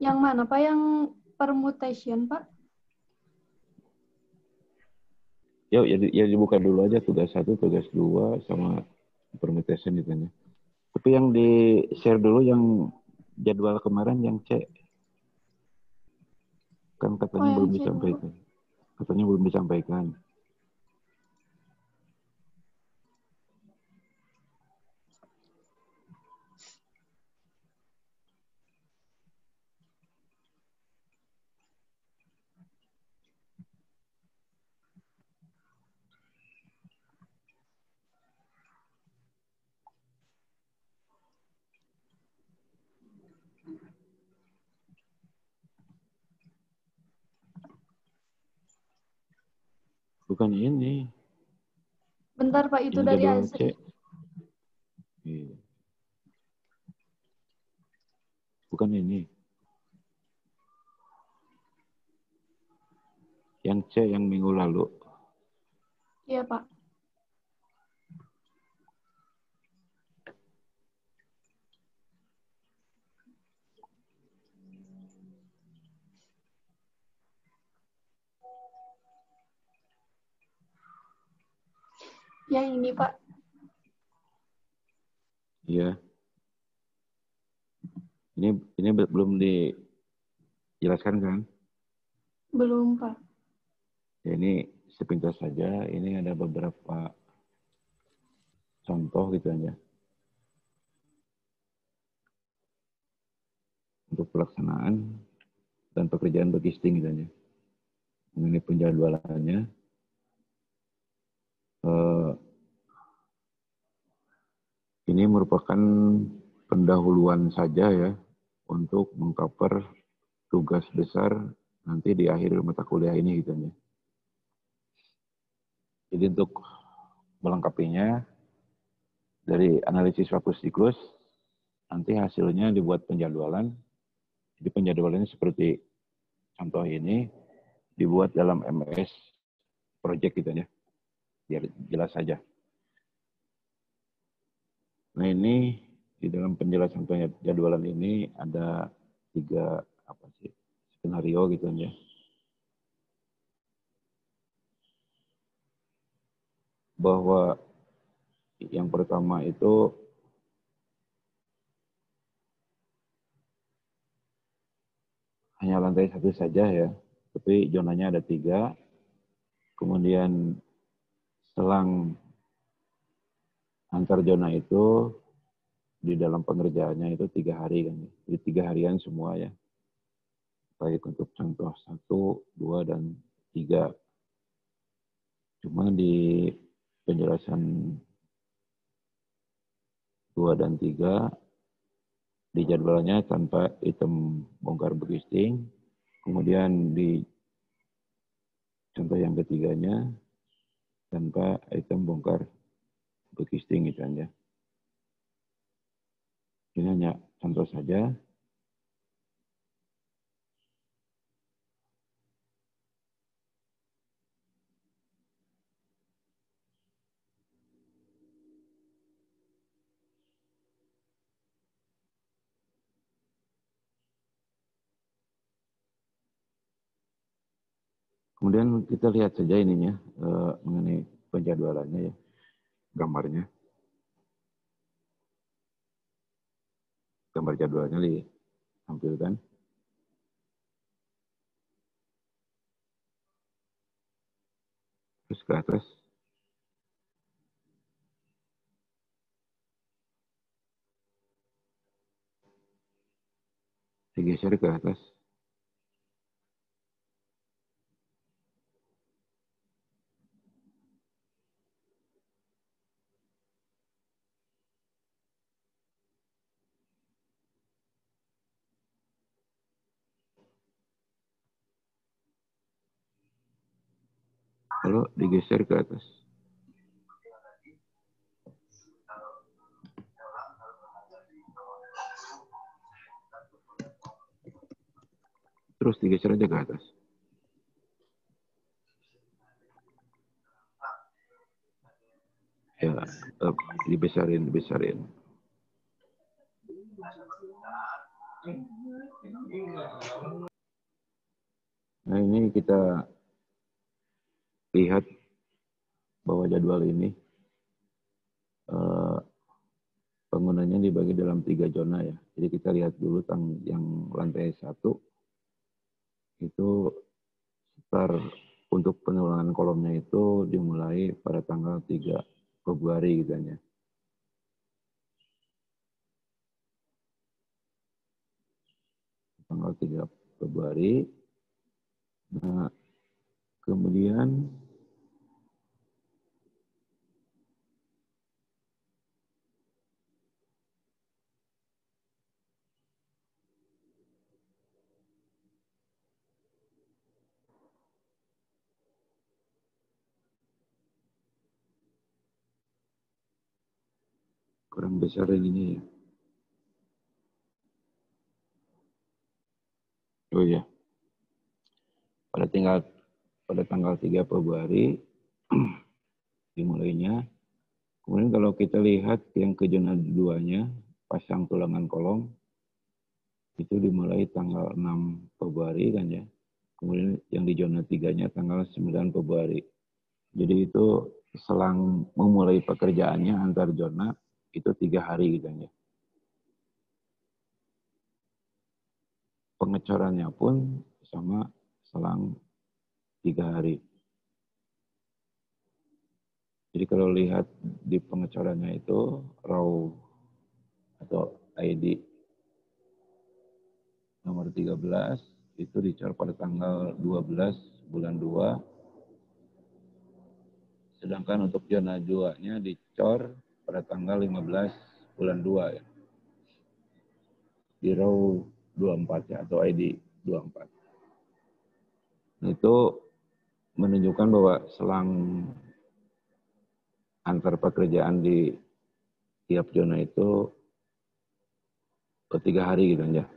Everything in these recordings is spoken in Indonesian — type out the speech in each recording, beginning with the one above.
Yang mana Pak? Yang permutation Pak? Ya dibuka dulu aja tugas 1, tugas 2 sama permutation itu ya. Tapi yang di share dulu yang jadwal kemarin yang C. Kan katanya belum disampaikan. Katanya belum disampaikan. Bukan ini. Bentar Pak, itu Yang dari jadwal Azri. C. Iya. Bukan ini. Yang C yang minggu lalu. Iya Pak. Yang ini Pak. Iya. Ini belum dijelaskan kan? Belum Pak. Ya, ini sepintas saja. Ini ada beberapa contoh gitu aja. Untuk pelaksanaan dan pekerjaan bagisting gitu aja. Mengenai penjadwalannya. Ini merupakan pendahuluan saja ya untuk mengcover tugas besar nanti di akhir mata kuliah ini gitu ya. Jadi untuk melengkapinya dari analisis fokus siklus nanti hasilnya dibuat penjadwalan. Jadi penjadwalannya seperti contoh ini dibuat dalam MS project gitu ya. Biar jelas saja. Nah ini di dalam penjelasan penjadwalan ini ada 3 skenario gitu ya. Bahwa yang pertama itu hanya lantai 1 saja ya, tapi zonanya ada 3. Kemudian selang antar zona itu di dalam pengerjaannya itu 3 hari kan. Jadi 3 harian semua ya. Baik untuk contoh 1, 2, dan 3. Cuma di penjelasan 2 dan 3 di jadwalnya tanpa item bongkar bagisting. Kemudian di contoh yang ketiganya tanpa item bongkar bagisting gitu aja. Ini hanya contoh saja. Kemudian kita lihat saja ininya mengenai penjadwalannya ya, gambarnya. Gambar jadwalnya ditampilkan. Terus ke atas. Digeser ke atas. Lalu digeser ke atas. Terus digeser aja ke atas. Ya, dibesarin. Nah, ini kita lihat bahwa jadwal ini bangunannya dibagi dalam 3 zona ya. Jadi kita lihat dulu yang lantai 1 itu start untuk penurunan kolomnya itu dimulai pada tanggal 3 Februari gitu ya. Tanggal 3 Februari. Nah, kemudian kurang besar ini ya. Oh ya, pada tanggal 3 Februari dimulainya. Kemudian kalau kita lihat yang ke zona 2-nya, pasang tulangan kolom, itu dimulai tanggal 6 Februari kan ya. Kemudian yang di zona 3-nya tanggal 9 Februari. Jadi itu selang memulai pekerjaannya antar zona itu 3 hari gitu ya. Pengecorannya pun sama selang 3 hari. Jadi kalau lihat di pengecorannya itu raw atau ID nomor 13 itu dicor pada tanggal 12 bulan 2. Sedangkan untuk zona 2-nya dicor pada tanggal 15 bulan 2 ya. Di raw 24 ya atau ID 24. Nah, itu menunjukkan bahwa selang antar pekerjaan di tiap zona itu 3 hari gitu ya.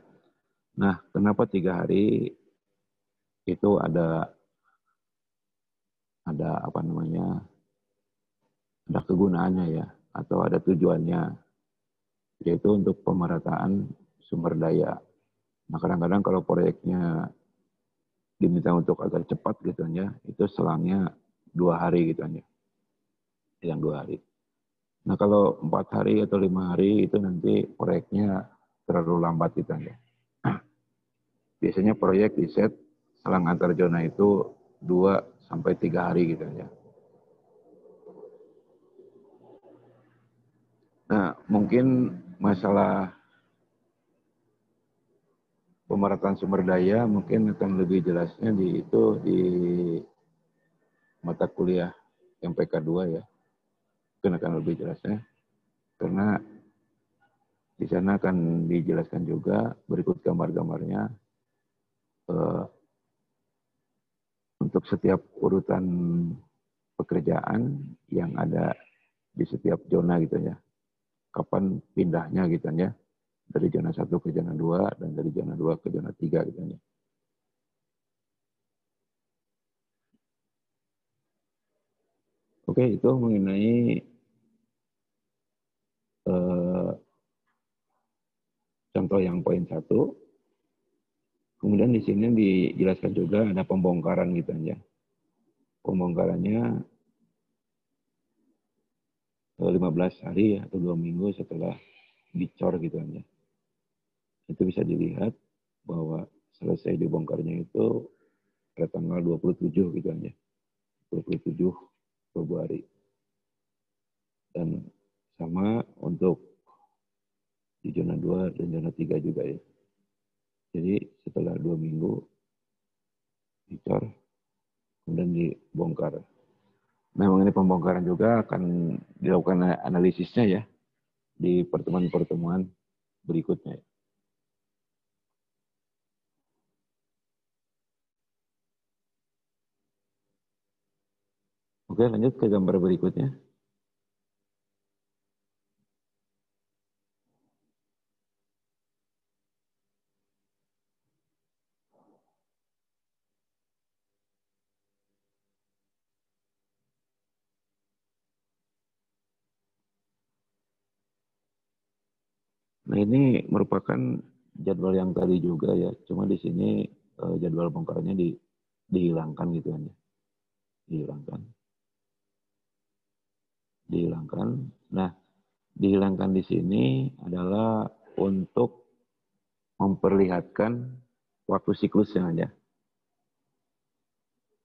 Nah, kenapa 3 hari? Itu ada apa namanya? Ada kegunaannya ya atau ada tujuannya, yaitu untuk pemerataan sumber daya. Nah, kadang-kadang kalau proyeknya diminta untuk agak cepat gitu ya, itu selangnya 2 hari gitu ya. Yang 2 hari. Nah, kalau 4 hari atau 5 hari itu nanti proyeknya terlalu lambat gitu ya. Biasanya proyek di set selang antar zona itu 2 sampai 3 hari gitu ya. Nah, mungkin masalah pemerataan sumber daya mungkin akan lebih jelasnya di mata kuliah MPK 2 ya. Mungkin akan lebih jelasnya. Karena di sana akan dijelaskan juga berikut gambar-gambarnya untuk setiap urutan pekerjaan yang ada di setiap zona gitu ya. Kapan pindahnya gitu ya. Dari zona 1 ke zona 2 dan dari zona 2 ke zona 3 gitu ya. Oke, itu mengenai contoh yang poin 1. Kemudian di sini dijelaskan juga ada pembongkaran gitu ya. Pembongkarannya 15 hari atau 2 minggu setelah dicor gitu ya. Itu bisa dilihat bahwa selesai dibongkarnya itu pada tanggal 27 gitu aja. 27 Februari. Dan sama untuk di zona 2 dan zona 3 juga ya. Jadi setelah 2 minggu dicor, kemudian dibongkar. Memang ini pembongkaran juga akan dilakukan analisisnya ya di pertemuan-pertemuan berikutnya. Oke, lanjut ke gambar berikutnya. Nah, ini merupakan jadwal yang tadi juga ya, cuma di sini jadwal bongkarnya dihilangkan gitu kan ya. Dihilangkan. Nah, dihilangkan di sini adalah untuk memperlihatkan waktu siklusnya aja.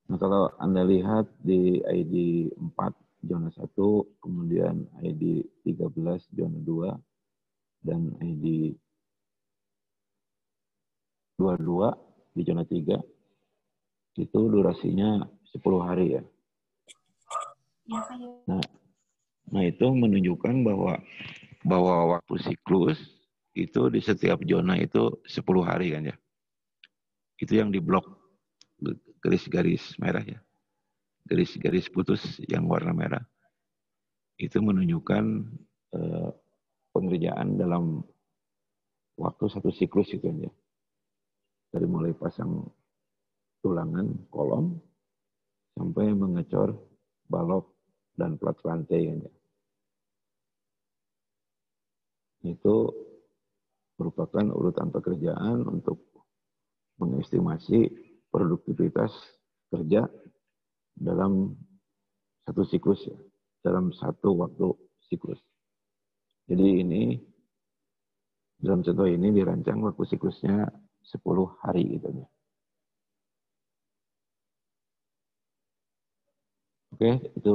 Nah, kalau Anda lihat di ID 4 zona 1, kemudian ID 13 zona 2, dan ID 22 di zona 3, itu durasinya 10 hari ya. Nah itu menunjukkan bahwa waktu siklus itu di setiap zona itu 10 hari kan ya. Itu yang diblok garis-garis merah ya. Garis-garis putus yang warna merah. Itu menunjukkan pengerjaan dalam waktu satu siklus itu kan ya. Dari mulai pasang tulangan kolom sampai mengecor balok dan plat rantai kan ya. Itu merupakan urutan pekerjaan untuk mengestimasi produktivitas kerja dalam satu siklus ya, dalam satu waktu siklus. Jadi ini dalam contoh ini dirancang waktu siklusnya 10 hari gitu ya. Oke, itu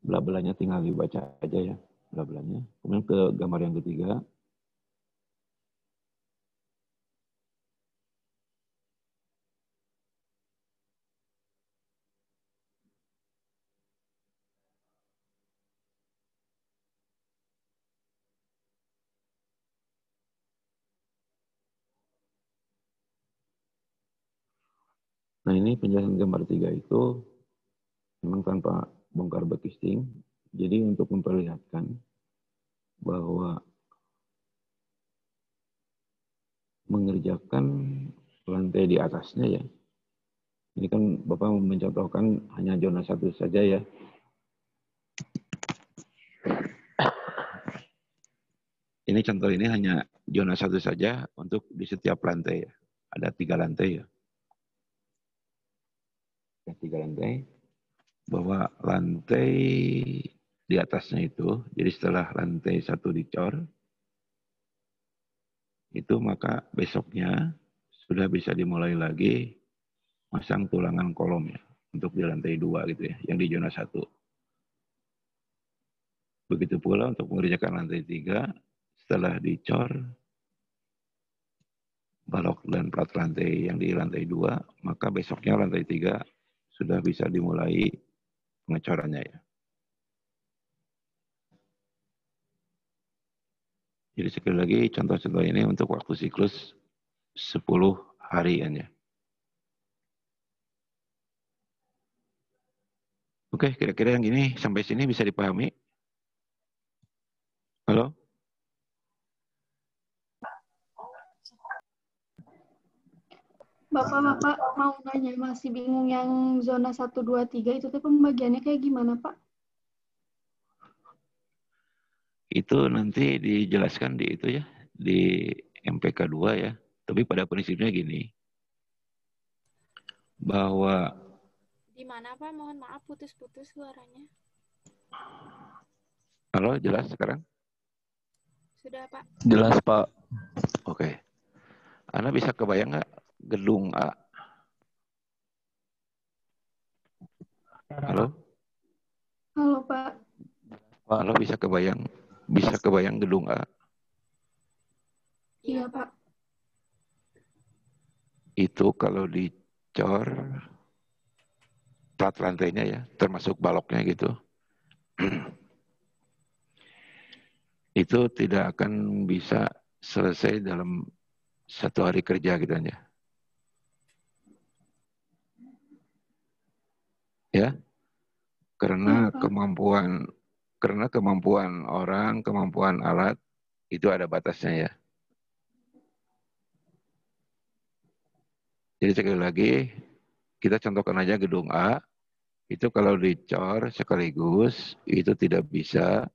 bla-blanya tinggal dibaca aja ya, bla-blanya. Kemudian ke gambar yang ketiga. Nah ini penjelasan gambar 3 itu memang tanpa bongkar bekisting. Jadi untuk memperlihatkan bahwa mengerjakan lantai di atasnya ya. Ini kan Bapak mencontohkan hanya zona 1 saja ya. Ini contoh ini hanya zona 1 saja untuk di setiap lantai ya. Ada 3 lantai ya. Ada 3 lantai. Bahwa lantai di atasnya itu, jadi setelah lantai 1 dicor, itu maka besoknya sudah bisa dimulai lagi masang tulangan kolomnya untuk di lantai 2 gitu ya, yang di zona 1. Begitu pula untuk mengerjakan lantai 3, setelah dicor balok dan plat lantai yang di lantai 2, maka besoknya lantai 3 sudah bisa dimulai pengecorannya ya. Jadi sekali lagi contoh-contoh ini untuk waktu siklus 10 harian ya. Oke, kira-kira yang ini sampai sini bisa dipahami? Halo? Bapak mau nanya, masih bingung yang zona 1, 2, 3 itu tuh pembagiannya kayak gimana, Pak? Itu nanti dijelaskan di itu ya, di MPK 2 ya. Tapi pada prinsipnya gini, bahwa... Di mana Pak? Mohon maaf putus-putus suaranya. Halo, jelas sekarang? Sudah Pak. Jelas Pak. Oke. Anda bisa kebayang nggak gedung A? Halo? Halo, Pak. Halo, bisa kebayang gedung A? Iya, Pak. Itu kalau dicor plat lantainya ya, termasuk baloknya gitu, itu tidak akan bisa selesai dalam 1 hari kerja gitu aja. Ya, karena kemampuan orang, kemampuan alat itu ada batasnya ya. Jadi sekali lagi kita contohkan aja gedung A, itu kalau dicor sekaligus itu tidak bisa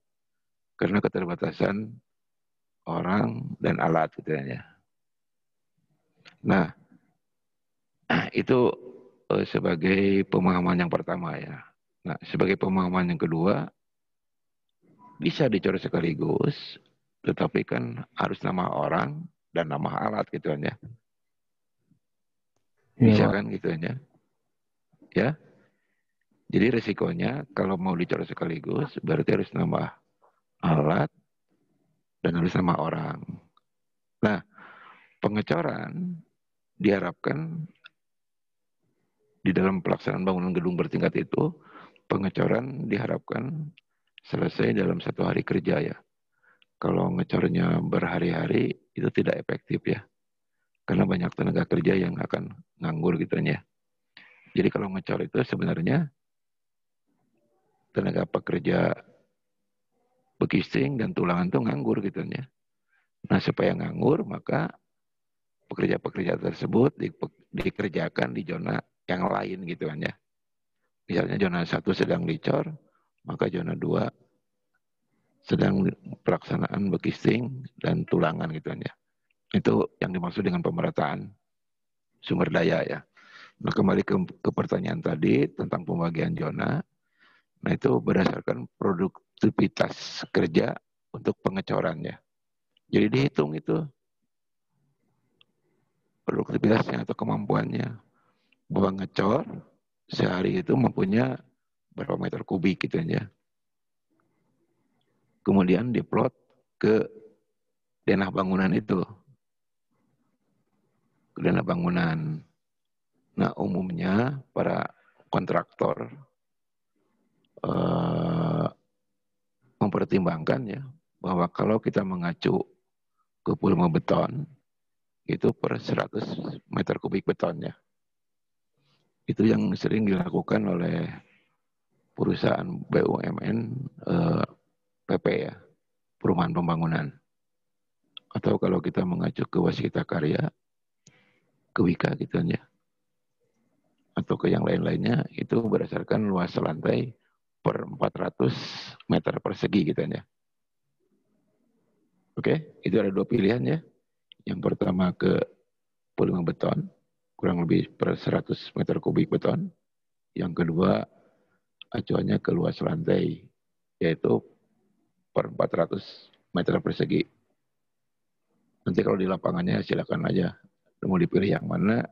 karena keterbatasan orang, dan alat gitu ya. Nah, itu sebagai pemahaman yang pertama ya. Nah, sebagai pemahaman yang kedua, bisa dicoret sekaligus, tetapi kan harus nama orang dan nama alat gitu ya. Bisa kan gitu ya. Ya. Jadi resikonya kalau mau dicoret sekaligus, berarti harus nama alat dan harus nama orang. Nah, pengecoran diharapkan di dalam pelaksanaan bangunan gedung bertingkat itu, pengecoran diharapkan selesai dalam 1 hari kerja ya. Kalau ngecornya berhari-hari itu tidak efektif ya. Karena banyak tenaga kerja yang akan nganggur gitu ya. Jadi kalau ngecor itu sebenarnya tenaga pekerja bekisting dan tulangan itu nganggur gitu ya. Nah supaya nganggur maka pekerja-pekerja tersebut dikerjakan di zona yang lain gitu kan ya. Misalnya zona 1 sedang dicor, maka zona 2 sedang pelaksanaan bekisting dan tulangan gitu kan ya. Itu yang dimaksud dengan pemerataan sumber daya ya. Nah kembali ke pertanyaan tadi tentang pembagian zona, nah itu berdasarkan produktivitas kerja untuk pengecorannya. Jadi dihitung itu produktivitasnya atau kemampuannya. Bahwa ngecor sehari itu mempunyai berapa meter kubik gitu ya. Kemudian diplot ke denah bangunan itu. Ke denah bangunan. Nah umumnya para kontraktor mempertimbangkan ya bahwa kalau kita mengacu ke volume beton itu per 100 meter kubik betonnya. Itu yang sering dilakukan oleh perusahaan BUMN PP ya, perumahan pembangunan. Atau kalau kita mengacu ke Waskita Karya, ke Wika gitu ya, atau ke yang lain-lainnya, itu berdasarkan luas lantai per 400 meter persegi gitu ya. Oke, itu ada 2 pilihan ya. Yang pertama ke volume beton, kurang lebih per 100 meter kubik beton. Yang kedua, acuannya ke luas lantai, yaitu per 400 meter persegi. Nanti kalau di lapangannya silakan aja. Mau dipilih yang mana,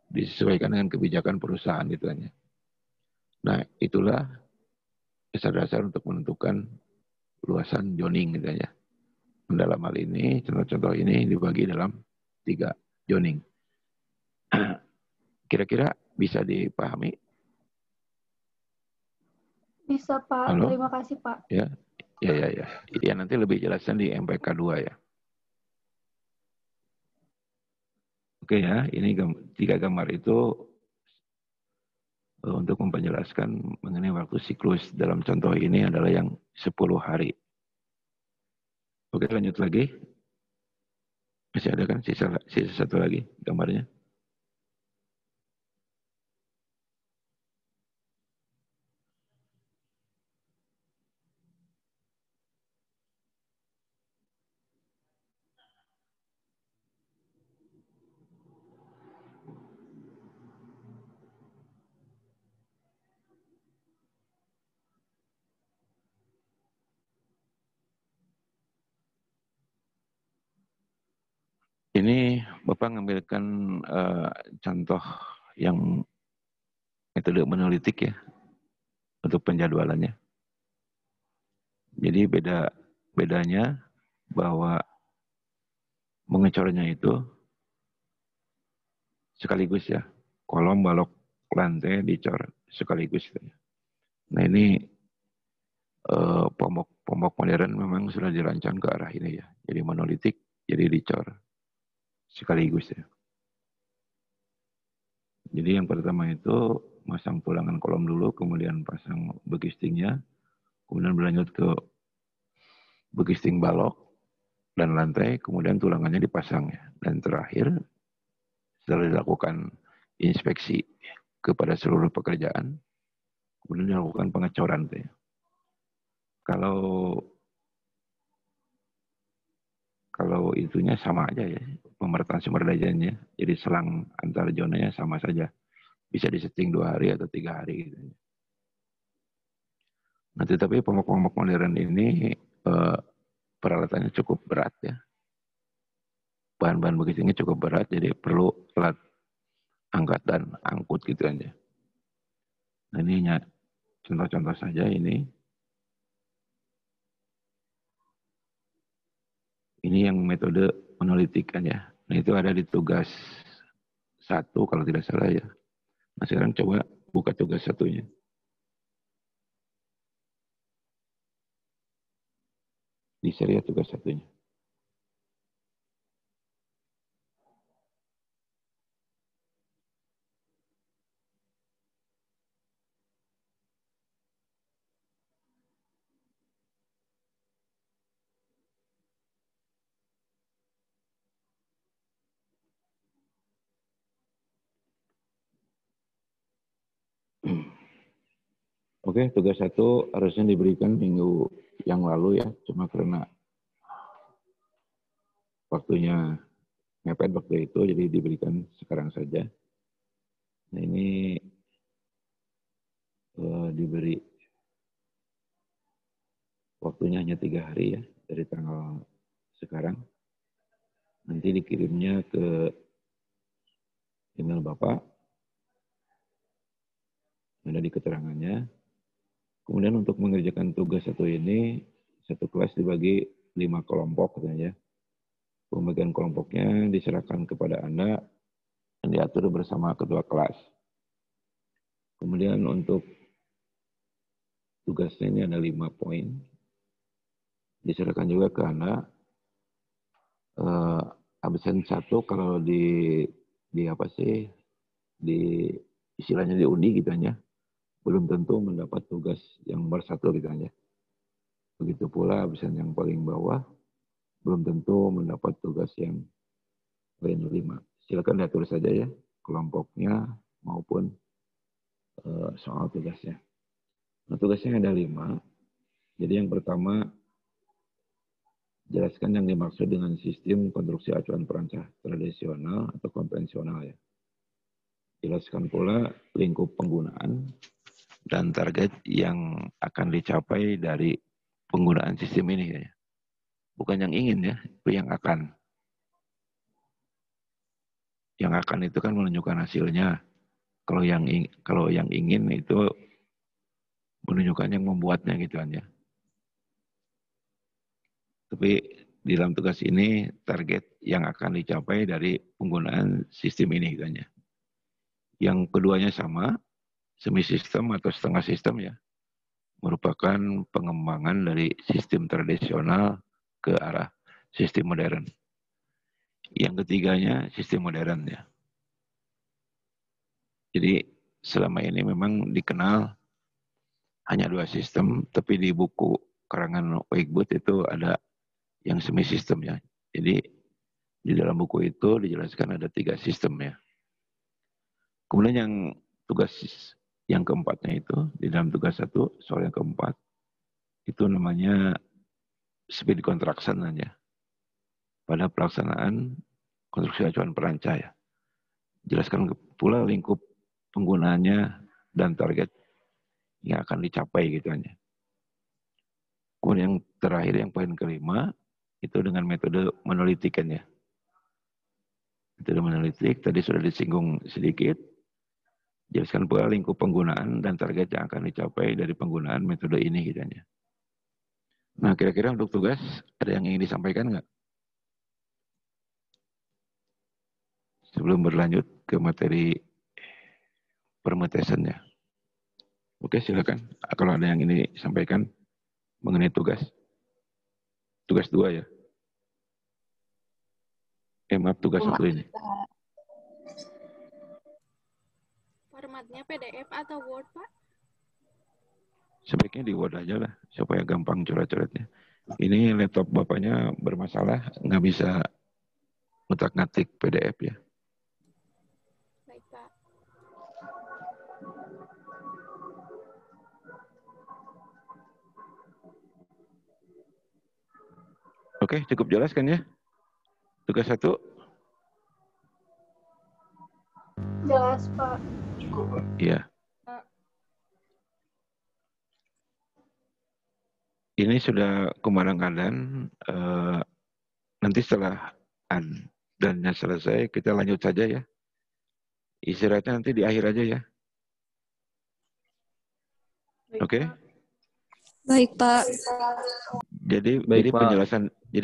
disesuaikan dengan kebijakan perusahaan gitu aja. Nah, itulah dasar-dasar untuk menentukan luasan zoning gitu aja. Dalam hal ini, contoh-contoh ini dibagi dalam 3 zoning. Kira-kira bisa dipahami? Bisa, Pak. Halo? Terima kasih, Pak. Ya, ya. Ya, nanti lebih jelasnya di MPK 2 ya. Oke ya, ini 3 gambar itu untuk memperjelaskan mengenai waktu siklus. Dalam contoh ini adalah yang 10 hari. Oke, lanjut lagi. Masih ada kan sisa 1 lagi gambarnya? Ini Bapak ngambilkan contoh yang metode monolitik ya untuk penjadwalannya. Jadi bedanya bahwa mengecornya itu sekaligus ya. Kolom, balok, lantai dicor sekaligus. Nah ini pombok modern memang sudah dirancang ke arah ini ya. Jadi monolitik, jadi dicor sekaligus ya. Jadi yang pertama itu masang tulangan kolom dulu, kemudian pasang begistingnya, kemudian berlanjut ke begisting balok dan lantai, kemudian tulangannya dipasang ya. Dan terakhir setelah dilakukan inspeksi kepada seluruh pekerjaan, kemudian dilakukan pengecoran tuh ya. Kalau kalau itunya sama aja ya, pemerataan sumber dayanya. Jadi selang antar zonanya sama saja. Bisa disetting 2 hari atau 3 hari gitu. Nah, tetapi kelompok-kelompok modern ini peralatannya cukup berat ya. Bahan-bahan begitu ini cukup berat, jadi perlu alat angkat dan angkut gitu aja. Nah, ini contoh-contoh saja ini. Ini yang metode menelitikan ya. Nah, itu ada di tugas 1 kalau tidak salah ya. Nah, sekarang coba buka tugas 1-nya. Di seri tugas 1-nya. Oke, tugas 1 harusnya diberikan minggu yang lalu ya. Cuma karena waktunya mepet waktu itu, jadi diberikan sekarang saja. Nah, ini diberi waktunya hanya 3 hari ya, dari tanggal sekarang. Nanti dikirimnya ke email Bapak, ada di keterangannya. Kemudian untuk mengerjakan tugas 1 ini, satu kelas dibagi 5 kelompok katanya. Pembagian kelompoknya diserahkan kepada Anda dan diatur bersama ketua kelas. Kemudian untuk tugasnya ini ada 5 poin. Diserahkan juga ke Anda. Absen 1 kalau di apa sih, di istilahnya diundi gitu aja, belum tentu mendapat tugas yang nomor 1 gitu aja. Begitu pula absen yang paling bawah, belum tentu mendapat tugas yang paling 5. Silakan diatur saja ya, kelompoknya maupun soal tugasnya. Nah, tugasnya ada 5. Jadi yang pertama, jelaskan yang dimaksud dengan sistem konstruksi acuan perancah tradisional atau konvensional ya. Jelaskan pula lingkup penggunaan dan target yang akan dicapai dari penggunaan sistem ini ya. Bukan yang ingin ya, itu yang akan. Yang akan itu kan menunjukkan hasilnya. Kalau yang ingin itu menunjukkan yang membuatnya gitu kan ya. Tapi di dalam tugas ini target yang akan dicapai dari penggunaan sistem ini gitu kan ya. Yang keduanya sama, semi sistem atau setengah sistem ya. Merupakan pengembangan dari sistem tradisional ke arah sistem modern. Yang ketiganya sistem modern ya. Jadi selama ini memang dikenal hanya 2 sistem, tapi di buku karangan Wakeboot itu ada yang semi sistem ya. Jadi di dalam buku itu dijelaskan ada 3 sistem ya. Kemudian yang tugas yang keempatnya itu, di dalam tugas 1, soal yang keempat, itu namanya speed contraction aja. Pada pelaksanaan konstruksi acuan perancah ya. Jelaskan pula lingkup penggunaannya dan target yang akan dicapai gitu aja. Kemudian yang terakhir, yang poin kelima, itu dengan metode menelitikan ya. Metode menelitik, tadi sudah disinggung sedikit. Jelaskan pula lingkup penggunaan dan target yang akan dicapai dari penggunaan metode ini gitu aja. Nah, kira-kira untuk tugas, ada yang ingin disampaikan nggak? Sebelum berlanjut ke materi permutesannya. Oke, silakan. Kalau ada yang ini disampaikan mengenai tugas. Tugas 2 ya. Maaf, tugas 1 ini. Formatnya PDF atau Word, Pak? Sebaiknya di Word aja lah, supaya gampang coret-coretnya. Ini laptop bapaknya bermasalah, nggak bisa ngutak-ngatik PDF ya. Baik, Pak. Oke, cukup jelas kan ya? Tugas 1? Jelas, Pak. Iya. Ini sudah kumandang-kandang. Nanti setelah dannya selesai, kita lanjut saja ya. Istirahatnya nanti di akhir aja ya. Oke? Baik, Pak. Jadi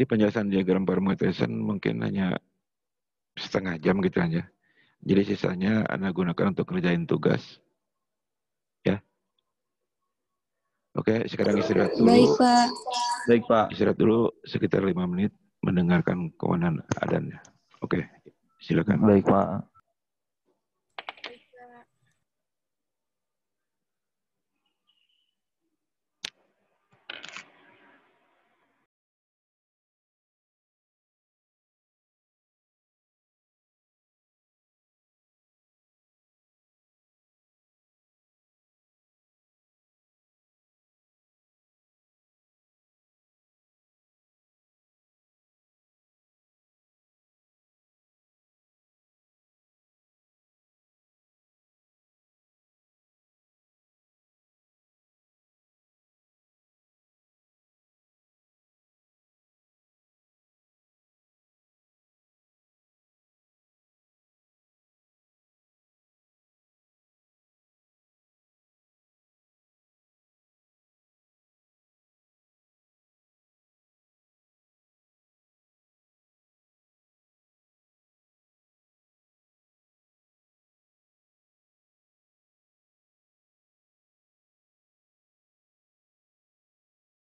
penjelasan diagram permutation mungkin hanya setengah jam gitu aja. Jadi sisanya Anda gunakan untuk kerjain tugas. Ya. Oke, sekarang istirahat dulu. Baik, Pak. Baik, Pak. Istirahat dulu sekitar 5 menit mendengarkan komandan adannya. Oke, silakan. Baik, Pak.